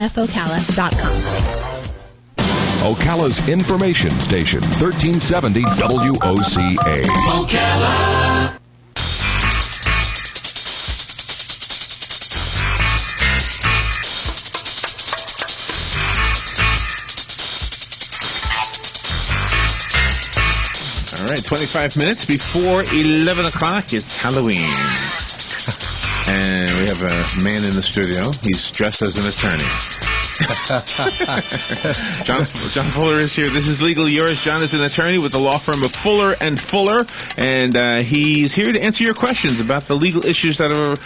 FOCALA.com. Ocala's information station, 1370 WOCA. Ocala. All right, 25 minutes before 11 o'clock. It's Halloween. And we have a man in the studio. He's dressed as an attorney. John Fuller is here. This is Legal Yours. John is an attorney with the law firm of Fuller and Fuller, and he's here to answer your questions about the legal issues that are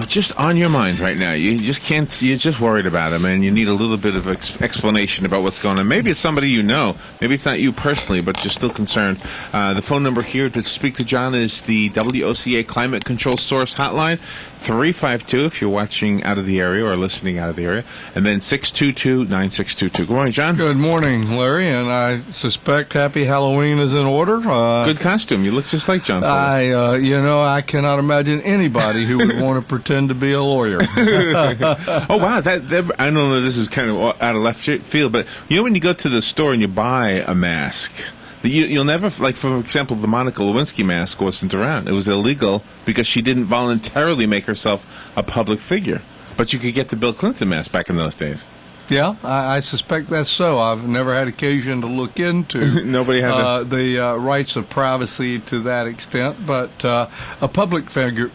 just on your mind right now. You just can't. You're just worried about them, and you need a little bit of explanation about what's going on. Maybe it's somebody you know. Maybe it's not you personally, but you're still concerned. The phone number here to speak to John is the WOCA Climate Control Source Hotline. 352 if you're watching out of the area or listening out of the area, and then 622-9622. Good morning, John. Good morning, Larry, and I suspect Happy Halloween is in order. Good costume. You look just like John Fuller. I cannot imagine anybody who would want to pretend to be a lawyer. Oh, wow. I don't know, this is kind of out of left field, but you know when you go to the store and you buy a mask, you'll never, like, for example, the Monica Lewinsky mask wasn't around. It was illegal because she didn't voluntarily make herself a public figure. But you could get the Bill Clinton mask back in those days. Yeah, I suspect that's so. I've never had occasion to look into Nobody had the rights of privacy to that extent, but a public figure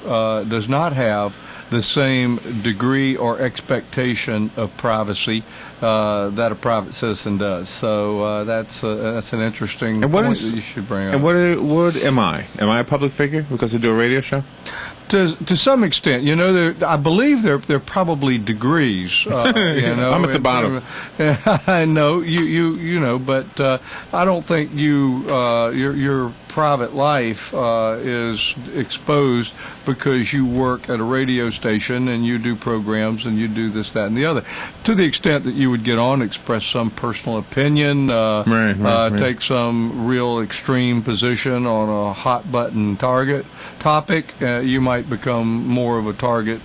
does not have the same degree or expectation of privacy that a private citizen does. So that's an interesting point that you should bring up. And what am I? Am I a public figure because I do a radio show? To some extent, I believe they're probably degrees. I'm at the bottom. I know you know, but I don't think your private life is exposed because you work at a radio station and you do programs and you do this, that, and the other. To the extent that you would get on, express some personal opinion, take some real extreme position on a hot button topic, you might become more of a target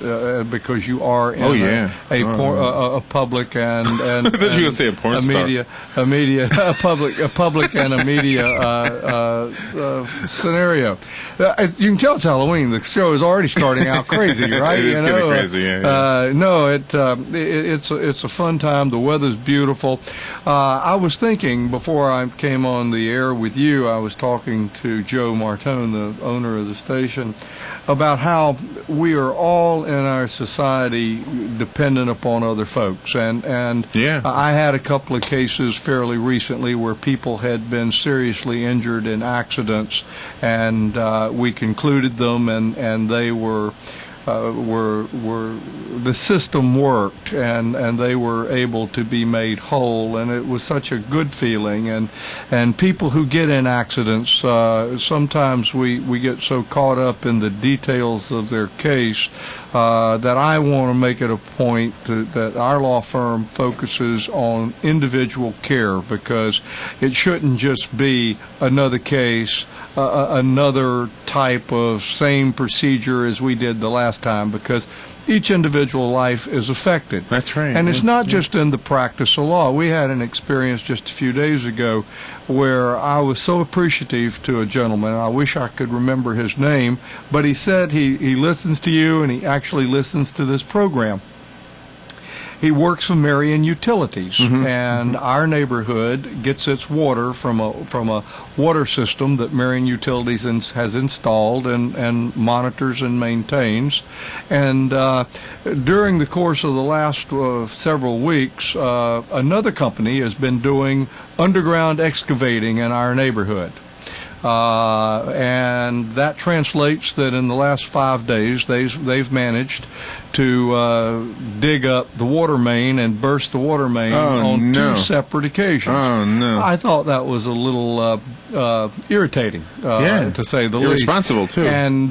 because you are in a public and I thought you were going to say a porn star. A public and a media scenario. You can tell it's Halloween. The show is already starting out crazy, right? It is getting crazy. It's a fun time. The weather's beautiful. I was thinking before I came on the air with you, I was talking to Joe Martone, the owner of the station, about how we are all in our society dependent upon other folks. And I had a couple of cases fairly recently where people had been seriously injured in accidents, and we concluded them, and they were the system worked, and they were able to be made whole, and it was such a good feeling. And people who get in accidents, sometimes we get so caught up in the details of their case that I want to make it a point that our law firm focuses on individual care, because it shouldn't just be another case, another type of same procedure as we did the last time, because each individual life is affected. That's right. And it's not just in the practice of law. We had an experience just a few days ago where I was so appreciative to a gentleman. I wish I could remember his name, but he said he listens to you, and he actually listens to this program. He works for Marion Utilities, and our neighborhood gets its water from a water system that Marion Utilities has installed and monitors and maintains. And during the course of the last several weeks, another company has been doing underground excavating in our neighborhood. And that translates that in the last 5 days they've managed to dig up the water main and burst the water main on 2 separate occasions. Oh, no. I thought that was a little irritating, to say the least. Irresponsible, too. And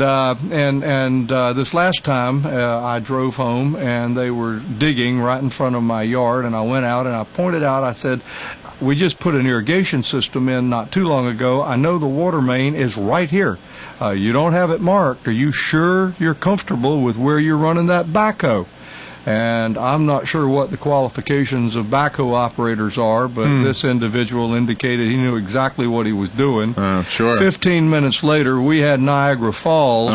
this last time I drove home, and they were digging right in front of my yard, and I went out and I pointed out, I said, we just put an irrigation system in not too long ago. I know the water main is right here. You don't have it marked. Are you sure you're comfortable with where you're running that backhoe? and I'm not sure what the qualifications of backhoe operators are, but this individual indicated he knew exactly what he was doing. Sure. 15 minutes later, we had Niagara Falls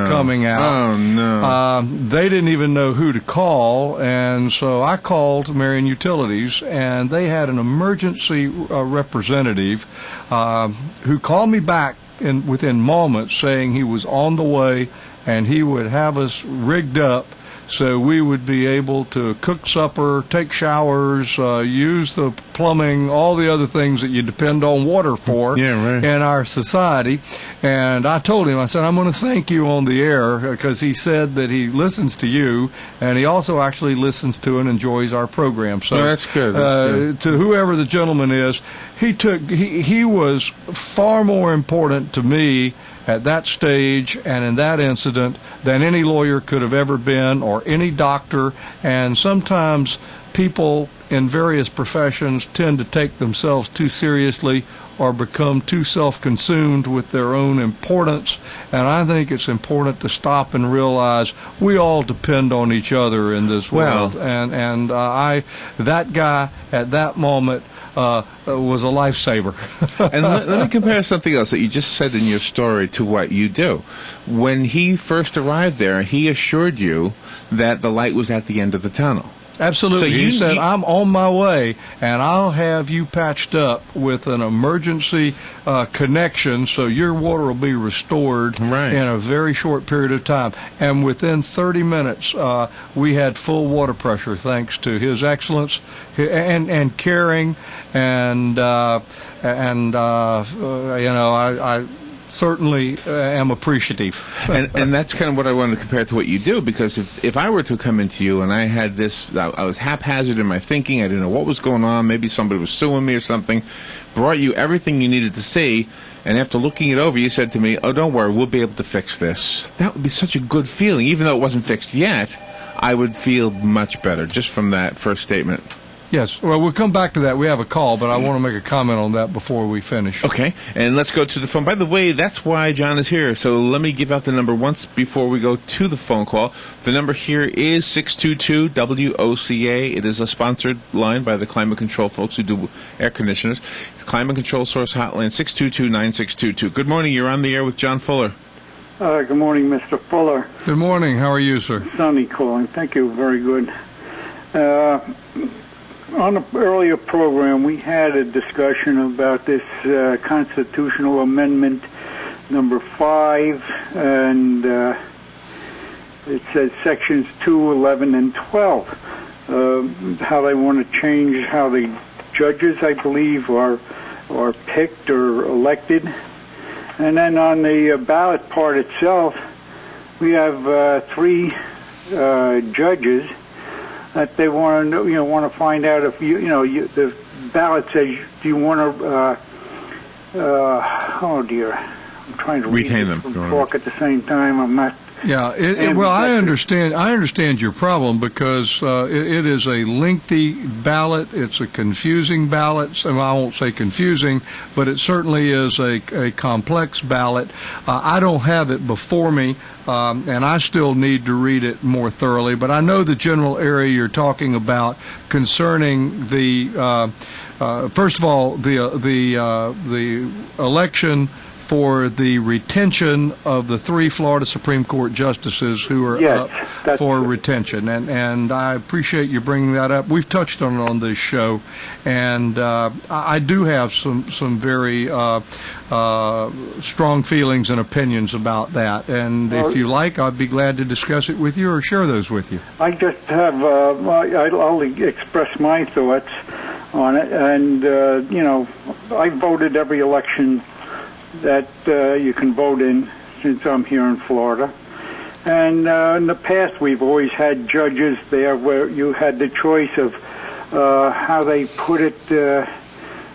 coming out. Oh, no. They didn't even know who to call, and so I called Marion Utilities, and they had an emergency representative who called me back within moments saying he was on the way and he would have us rigged up so we would be able to cook supper, take showers, use the plumbing, all the other things that you depend on water for in our society. And I told him, I said, I'm going to thank you on the air, because he said that he listens to you, and he also actually listens to and enjoys our program. So that's good. That's good. To whoever the gentleman is, he was far more important to me at that stage and in that incident than any lawyer could have ever been, or any doctor. And sometimes people in various professions tend to take themselves too seriously or become too self-consumed with their own importance. And I think it's important to stop and realize we all depend on each other in this world. And that guy at that moment was a lifesaver. And let me compare something else that you just said in your story to what you do. When he first arrived there, he assured you that the light was at the end of the tunnel. Absolutely. So he said, I'm on my way, and I'll have you patched up with an emergency connection so your water will be restored in a very short period of time. And within 30 minutes, we had full water pressure thanks to his excellence and caring. And I certainly am appreciative. And that's kind of what I wanted to compare to what you do, because if I were to come into you and I had this, I was haphazard in my thinking, I didn't know what was going on, maybe somebody was suing me or something, brought you everything you needed to see, and after looking it over, you said to me, oh, don't worry, we'll be able to fix this. That would be such a good feeling. Even though it wasn't fixed yet, I would feel much better just from that first statement. Yes. Well, we'll come back to that. We have a call, but I want to make a comment on that before we finish. Okay. And let's go to the phone. By the way, that's why John is here. So let me give out the number once before we go to the phone call. The number here is 622-WOCA. It is a sponsored line by the climate control folks who do air conditioners. Climate Control Source Hotline, 622-9622. Good morning. You're on the air with John Fuller. Good morning, Mr. Fuller. Good morning. How are you, sir? Sonny calling. Thank you. Very good. On an earlier program, we had a discussion about this constitutional amendment number 5, and it says sections 2, 11, and 12, how they want to change how the judges, I believe, are picked or elected. And then on the ballot part itself, we have 3 judges that they want to find out if the ballot says, do you want to oh dear, I'm trying to retain them, talk at the same time. I'm not. Yeah, well, I understand your problem, because it is a lengthy ballot. It's a confusing ballot. I won't say confusing, but it certainly is a complex ballot. I don't have it before me, and I still need to read it more thoroughly. But I know the general area you're talking about concerning the first of all the election for the retention of the 3 Florida Supreme Court justices who are up for retention. And I appreciate you bringing that up. We've touched on it on this show, and I do have some very strong feelings and opinions about that. And if you like, I'd be glad to discuss it with you or share those with you. I just have, I'll express my thoughts on it. And, I voted every election that you can vote in since I'm here in Florida. And in the past, we've always had judges there where you had the choice of how they put it, the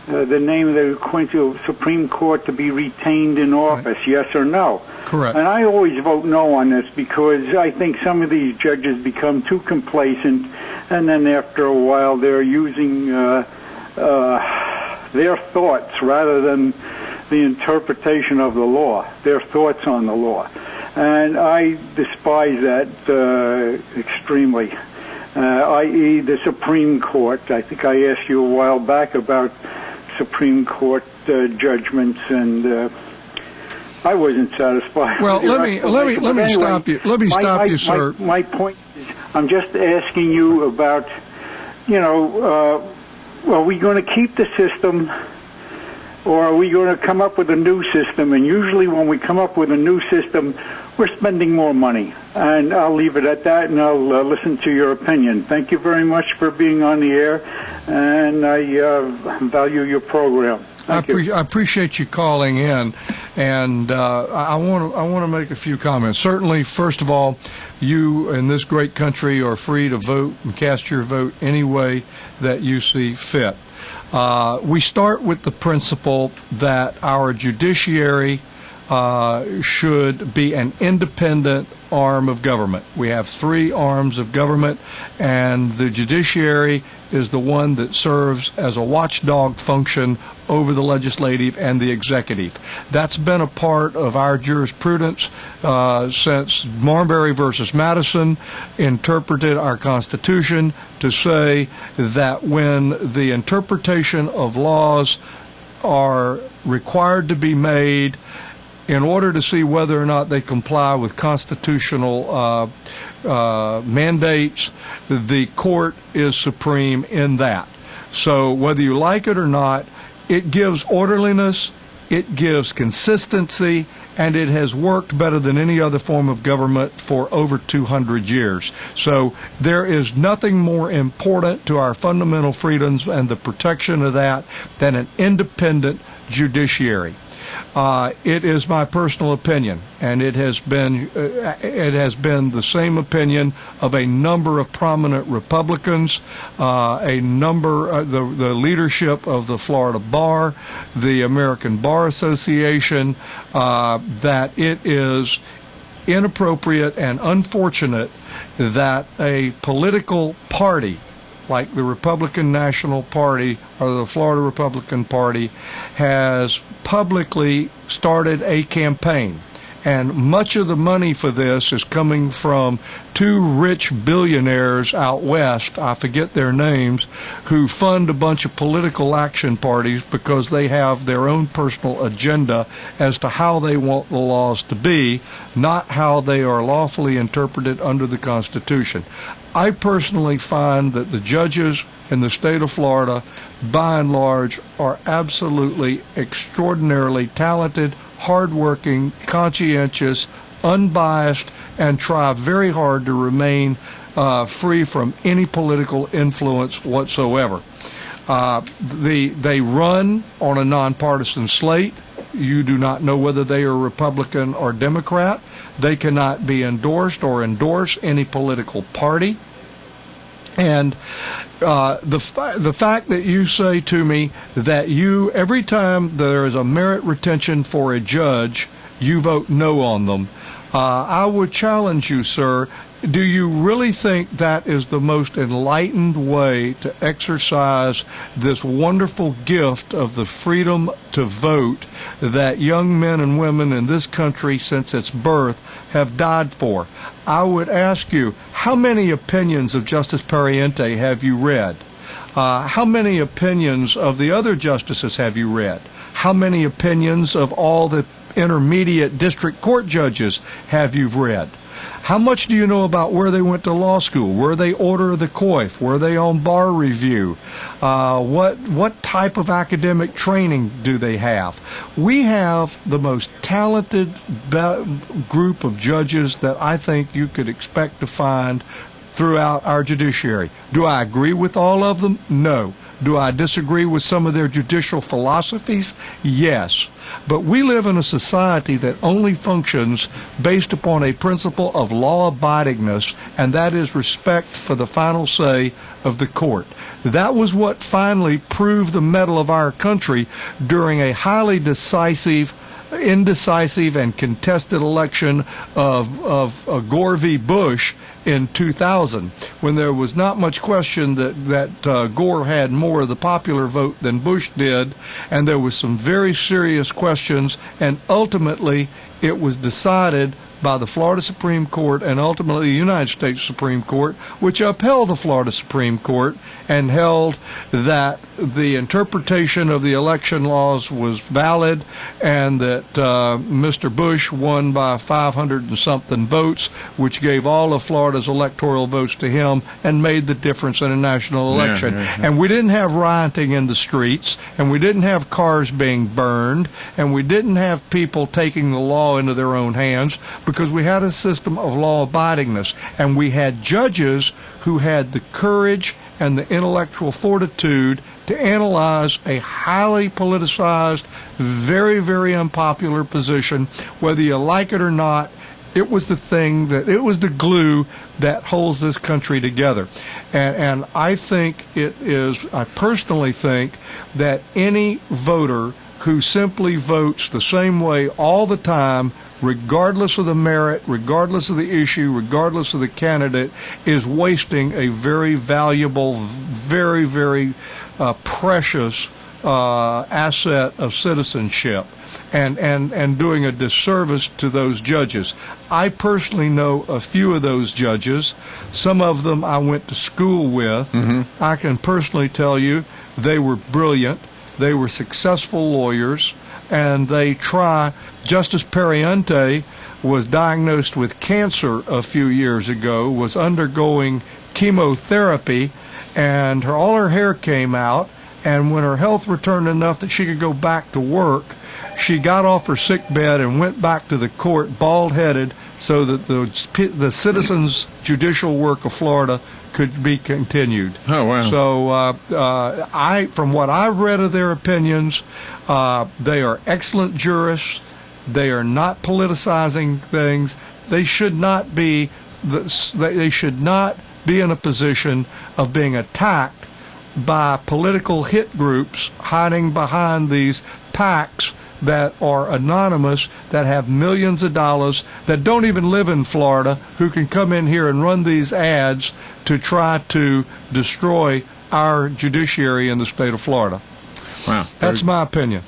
name of the Supreme Court to be retained in office, yes or no. Correct. And I always vote no on this, because I think some of these judges become too complacent, and then after a while they're using their thoughts rather than the interpretation of the law, their thoughts on the law. And I despise that extremely. i.e. the Supreme Court. I think I asked you a while back about Supreme Court judgments, and I wasn't satisfied. Well, let me stop you. Let me stop you, sir. My point is, I'm just asking you about, are we going to keep the system, or are we going to come up with a new system? And usually when we come up with a new system, we're spending more money. And I'll leave it at that, and I'll listen to your opinion. Thank you very much for being on the air, and I value your program. I appreciate you calling in, and I want to make a few comments. Certainly, first of all, you in this great country are free to vote and cast your vote any way that you see fit. We start with the principle that our judiciary should be an independent arm of government. We have 3 arms of government, and the judiciary is the one that serves as a watchdog function over the legislative and the executive. That's been a part of our jurisprudence since Marbury versus Madison interpreted our Constitution to say that when the interpretation of laws are required to be made in order to see whether or not they comply with constitutional mandates, the court is supreme in that. So whether you like it or not, it gives orderliness, it gives consistency, and it has worked better than any other form of government for over 200 years. So there is nothing more important to our fundamental freedoms and the protection of that than an independent judiciary. It is my personal opinion, and it has been the same opinion of a number of prominent Republicans, the leadership of the Florida Bar, the American Bar Association, that it is inappropriate and unfortunate that a political party like the Republican National Party or the Florida Republican Party has publicly started a campaign. And much of the money for this is coming from 2 rich billionaires out west, I forget their names, who fund a bunch of political action parties because they have their own personal agenda as to how they want the laws to be, not how they are lawfully interpreted under the Constitution. I personally find that the judges in the state of Florida, by and large, are absolutely extraordinarily talented, hardworking, conscientious, unbiased, and try very hard to remain free from any political influence whatsoever. They run on a nonpartisan slate. You do not know whether they are Republican or Democrat. They cannot be endorsed or endorse any political party. And the fact that you say to me that you, every time there is a merit retention for a judge, you vote no on them, I would challenge you, sir. Do you really think that is the most enlightened way to exercise this wonderful gift of the freedom to vote that young men and women in this country since its birth have died for? I would ask you, how many opinions of Justice Pariente have you read? How many opinions of the other justices have you read? How many opinions of all the intermediate district court judges have you read? How much do you know about where they went to law school? Were they order of the coif? Were they on bar review? What type of academic training do they have? We have the most talented group of judges that I think you could expect to find throughout our judiciary. Do I agree with all of them? No. Do I disagree with some of their judicial philosophies? Yes. But we live in a society that only functions based upon a principle of law-abidingness, and that is respect for the final say of the court. That was what finally proved the mettle of our country during a highly indecisive and contested election of Gore v. Bush in 2000, when there was not much question that Gore had more of the popular vote than Bush did, and there was some very serious questions, and ultimately it was decided by the Florida Supreme Court and ultimately the United States Supreme Court, which upheld the Florida Supreme Court and held that the interpretation of the election laws was valid and that Mr. Bush won by 500 and something votes, which gave all of Florida's electoral votes to him and made the difference in a national election. And we didn't have rioting in the streets, and we didn't have cars being burned, and we didn't have people taking the law into their own hands, because we had a system of law-abidingness, and we had judges who had the courage and the intellectual fortitude to analyze a highly politicized, very, very unpopular position. Whether you like it or not, it was the glue that holds this country together. And I personally think that any voter who simply votes the same way all the time, regardless of the merit, regardless of the issue, regardless of the candidate, is wasting a very valuable, very, very precious asset of citizenship and doing a disservice to those judges. I personally know a few of those judges. Some of them I went to school with. I can personally tell you they were brilliant. They were successful lawyers, and they try. Justice Periente was diagnosed with cancer a few years ago, was undergoing chemotherapy, and all her hair came out, and when her health returned enough that she could go back to work, she got off her sick bed and went back to the court bald-headed so that the citizens' judicial work of Florida could be continued. Oh, wow. So from what I've read of their opinions, they are excellent jurists. They are not politicizing things. They should not be in a position of being attacked by political hit groups hiding behind these PACs that are anonymous, that have millions of dollars, that don't even live in Florida, who can come in here and run these ads to try to destroy our judiciary in the state of Florida. Wow. That's my opinion.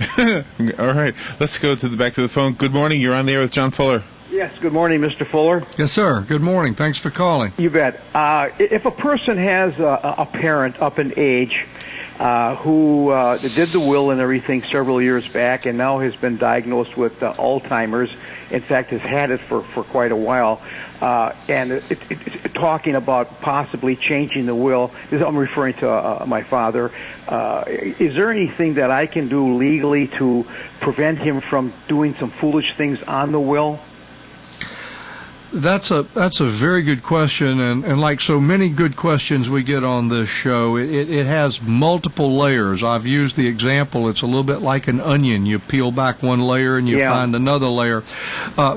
All right. Let's go back to the phone. Good morning. You're on the air with John Fuller. Yes, good morning, Mr. Fuller. Yes, sir. Good morning. Thanks for calling. You bet. If a person has a parent up in age who did the will and everything several years back and now has been diagnosed with Alzheimer's, in fact has had it for quite a while, and talking about possibly changing the will, I'm referring to my father, is there anything that I can do legally to prevent him from doing some foolish things on the will? That's a very good question, and like so many good questions we get on this show, it has multiple layers. I've used the example, it's a little bit like an onion. You peel back one layer and you find another layer.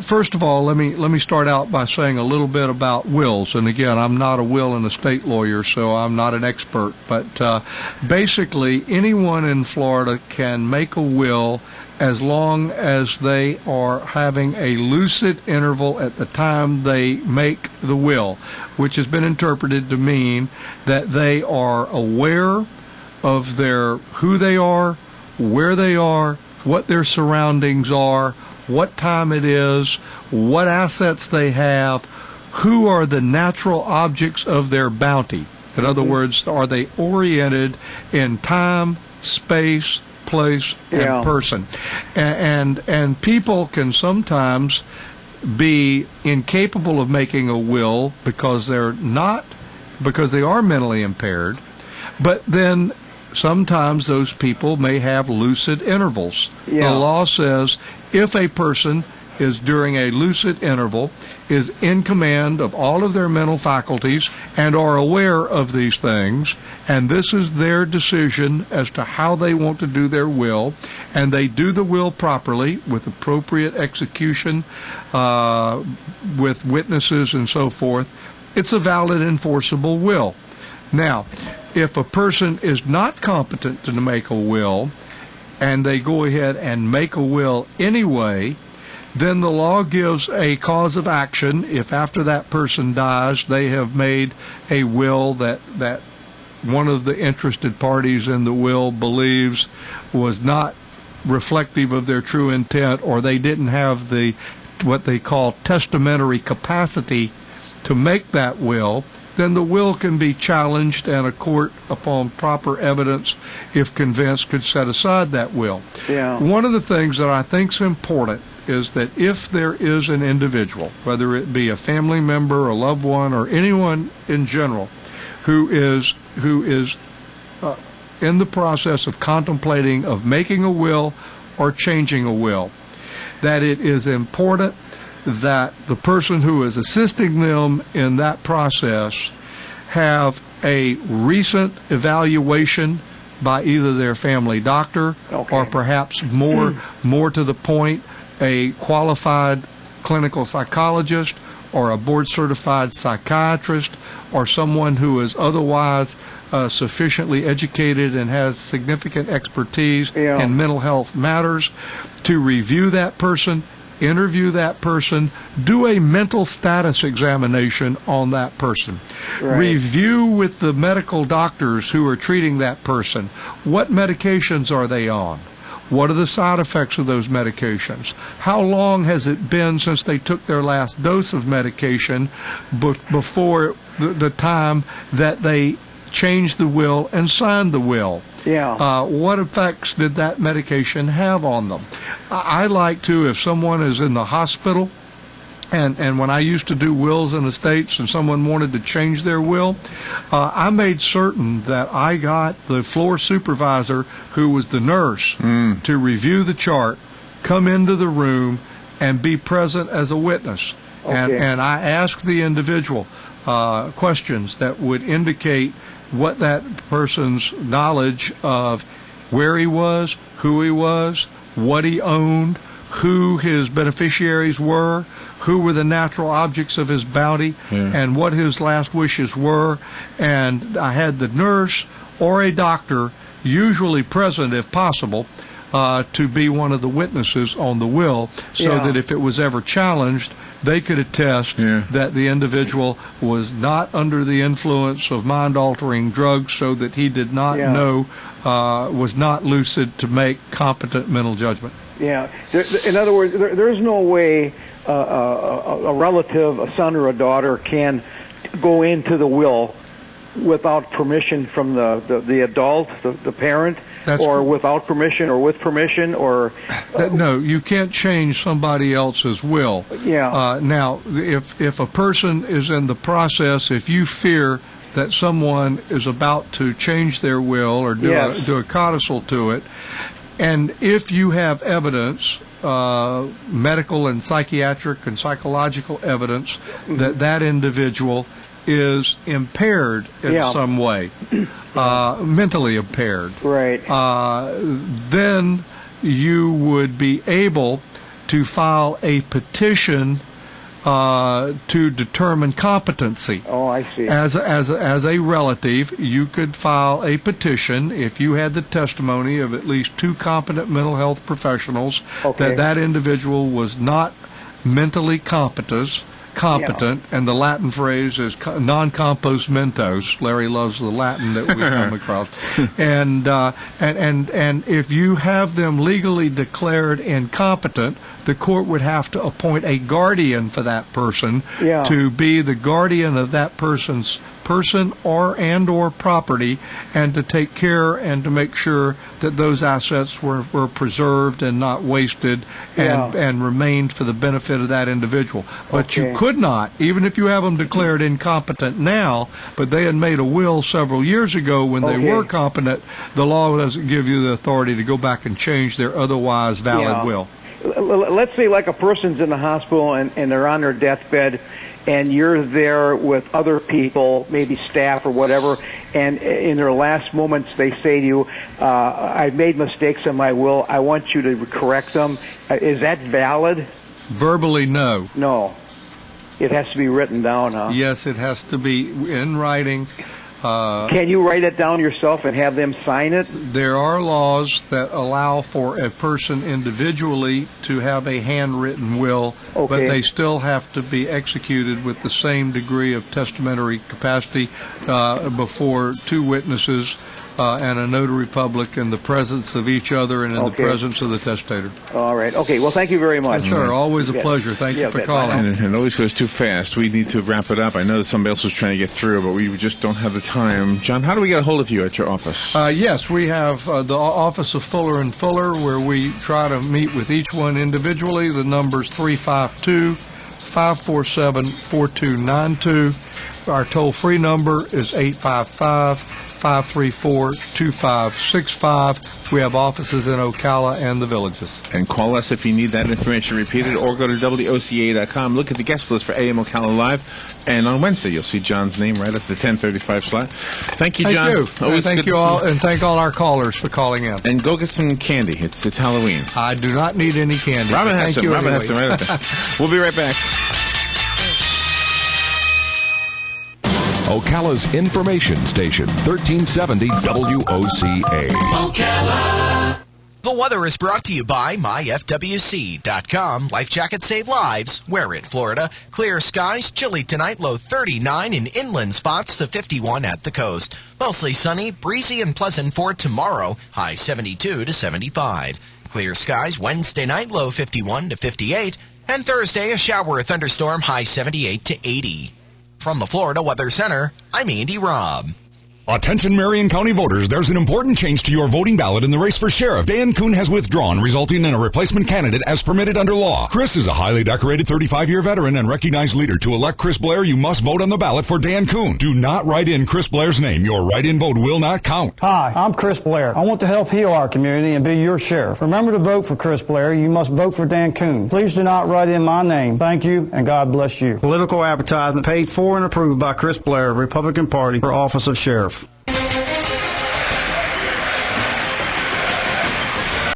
First of all, let me start out by saying a little bit about wills. And again, I'm not a will and estate lawyer, so I'm not an expert. But basically, anyone in Florida can make a will as long as they are having a lucid interval at the time they make the will, which has been interpreted to mean that they are aware of who they are, where they are, what their surroundings are, what time it is, what assets they have, who are the natural objects of their bounty. In other words, are they oriented in time, space, place, and person? And people can sometimes be incapable of making a will because they are mentally impaired, but then sometimes those people may have lucid intervals. The law says if a person is during a lucid interval, is in command of all of their mental faculties and are aware of these things, and this is their decision as to how they want to do their will, and they do the will properly with appropriate execution, with witnesses and so forth, it's a valid enforceable will. Now, if a person is not competent to make a will, and they go ahead and make a will anyway, then the law gives a cause of action if after that person dies they have made a will that one of the interested parties in the will believes was not reflective of their true intent, or they didn't have the what they call testamentary capacity to make that will, then the will can be challenged, and a court, upon proper evidence, if convinced, could set aside that will. Yeah. One of the things that I think is important is that if there is an individual, whether it be a family member, a loved one, or anyone in general, who is in the process of contemplating of making a will or changing a will, that it is important that the person who is assisting them in that process have a recent evaluation by either their family doctor, okay, or perhaps more to the point, a qualified clinical psychologist or a board-certified psychiatrist, or someone who is otherwise sufficiently educated and has significant expertise in mental health matters, to review that person, interview that person, do a mental status examination on that person. Right. Review with the medical doctors who are treating that person. What medications are they on? What are the side effects of those medications? How long has it been since they took their last dose of medication before the time that they changed the will and signed the will? Yeah. What effects did that medication have on them? I like to, if someone is in the hospital, and when I used to do wills and estates and someone wanted to change their will, I made certain that I got the floor supervisor, who was the nurse, to review the chart, come into the room, and be present as a witness. Okay. And I asked the individual questions that would indicate what that person's knowledge of where he was, who he was, what he owned, who his beneficiaries were, who were the natural objects of his bounty, and what his last wishes were. And I had the nurse or a doctor, usually present if possible, to be one of the witnesses on the will, so that if it was ever challenged, they could attest that the individual was not under the influence of mind-altering drugs, so that he did not know, was not lucid to make competent mental judgment. Yeah. In other words, there's no way a relative, a son or a daughter, can go into the will without permission from the adult, the parent, or without permission, or with permission, or... No, you can't change somebody else's will. Yeah. Now, if a person is in the process, if you fear that someone is about to change their will or do a codicil to it, and if you have evidence, medical and psychiatric and psychological evidence, that that individual is impaired in some way, mentally impaired, right? Then you would be able to file a petition to determine competency. Oh, I see. As a relative, you could file a petition if you had the testimony of at least 2 competent mental health professionals that individual was not mentally competent, and the Latin phrase is non compos mentis. Larry loves the Latin that we come across. And if you have them legally declared incompetent, the court would have to appoint a guardian for that person to be the guardian of that person's person or property, and to take care and to make sure that those assets were preserved and not wasted, and remained for the benefit of that individual. But you could not, even if you have them declared incompetent now, but they had made a will several years ago when they were competent, the law doesn't give you the authority to go back and change their otherwise valid will. Let's say like a person's in the hospital and they're on their deathbed, and you're there with other people, maybe staff or whatever, and in their last moments they say to you, I've made mistakes in my will, I want you to correct them. Is that valid? Verbally, no. No. It has to be written down, huh? Yes, it has to be in writing. Can you write it down yourself and have them sign it? There are laws that allow for a person individually to have a handwritten will, but they still have to be executed with the same degree of testamentary capacity before 2 witnesses and a notary public in the presence of each other and in the presence of the testator. All right. Okay. Well, thank you very much. Yes, sir. Always a pleasure. Thank you for calling. And it always goes too fast. We need to wrap it up. I know that somebody else was trying to get through, but we just don't have the time. John, how do we get a hold of you at your office? Yes, we have the office of Fuller and Fuller, where we try to meet with each one individually. The number's 352-547-4292. Our toll-free number is 855-534-2565. We have offices in Ocala and the villages. And call us if you need that information repeated, or go to WOCA.com. Look at the guest list for AM Ocala Live. And on Wednesday, you'll see John's name right at the 10:35 slot. Thank you, John. Thank you all, and thank all our callers for calling in. And go get some candy. It's Halloween. I do not need any candy. Robin has some. Robin has some right up there. We'll be right back. Ocala's information station, 1370 WOCA. Ocala. The weather is brought to you by MyFWC.com. Life jackets save lives. Wear it, Florida. Clear skies, chilly tonight, low 39 in inland spots to 51 at the coast. Mostly sunny, breezy, and pleasant for tomorrow, high 72 to 75. Clear skies Wednesday night, low 51 to 58. And Thursday, a shower or thunderstorm, high 78 to 80. From the Florida Weather Center, I'm Andy Robb. Attention Marion County voters, there's an important change to your voting ballot in the race for sheriff. Dan Kuhn has withdrawn, resulting in a replacement candidate as permitted under law. Chris is a highly decorated 35-year veteran and recognized leader. To elect Chris Blair, you must vote on the ballot for Dan Kuhn. Do not write in Chris Blair's name. Your write-in vote will not count. Hi, I'm Chris Blair. I want to help heal our community and be your sheriff. Remember to vote for Chris Blair. You must vote for Dan Kuhn. Please do not write in my name. Thank you, and God bless you. Political advertisement paid for and approved by Chris Blair, Republican Party, for office of sheriff.